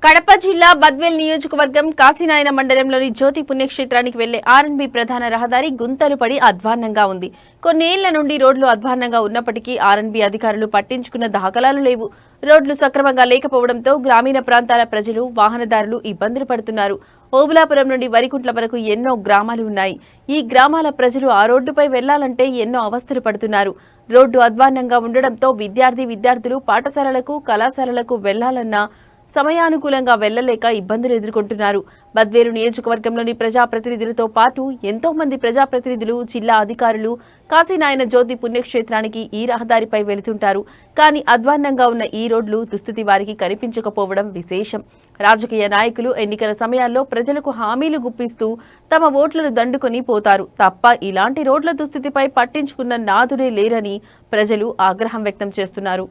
కడప జిల్లా బద్వేల్ నియోజకవర్గం కాశీనాయన మండలంలోని జ్యోతి పుణ్యక్షేత్రానికి వెళ్లే ఆర్ఎన్బి ప్రధాన రహదారి గుంతలు పడి అధ్వాన్నంగా ఉంది. కొన్నేళ్ల నుండి రోడ్లు అధ్వాన్నంగా ఉన్నప్పటికీ ఆర్ఎన్బి అధికారులు పట్టించుకున్న దాఖలాలు లేవు. రోడ్లు సక్రమంగా లేకపోవడంతో గ్రామీణ ప్రాంతాల ప్రజలు, వాహనదారులు ఇబ్బందులు పడుతున్నారు. ఓబులాపురం నుండి వరికుంట్ల వరకు ఎన్నో గ్రామాలు ఉన్నాయి. ఈ గ్రామాల ప్రజలు ఆ రోడ్డుపై వెళ్లాలంటే ఎన్నో అవస్థలు పడుతున్నారు. రోడ్డు అధ్వాన్నంగా ఉండడంతో విద్యార్థులు పాఠశాలలకు, కళాశాలలకు వెళ్లాలన్నా సమయానుకూలంగా వెళ్లలేక ఇబ్బందులు ఎదుర్కొంటున్నారు. బద్వేలు నియోజకవర్గంలోని ప్రజాప్రతినిధులతో పాటు ఎంతో మంది ప్రజాప్రతినిధులు, జిల్లా అధికారులు కాశీనాయన జ్యోతి పుణ్యక్షేత్రానికి ఈ రహదారిపై వెళుతుంటారు. కానీ అధ్వాన్నంగా ఉన్న ఈ రోడ్లు దుస్థితి వారికి కనిపించకపోవడం విశేషం. రాజకీయ నాయకులు ఎన్నికల సమయాల్లో ప్రజలకు హామీలు గుప్పిస్తూ తమ ఓట్లను దండుకొని పోతారు తప్ప ఇలాంటి రోడ్ల దుస్థితిపై పట్టించుకున్న నాథుడే లేరని ప్రజలు ఆగ్రహం వ్యక్తం చేస్తున్నారు.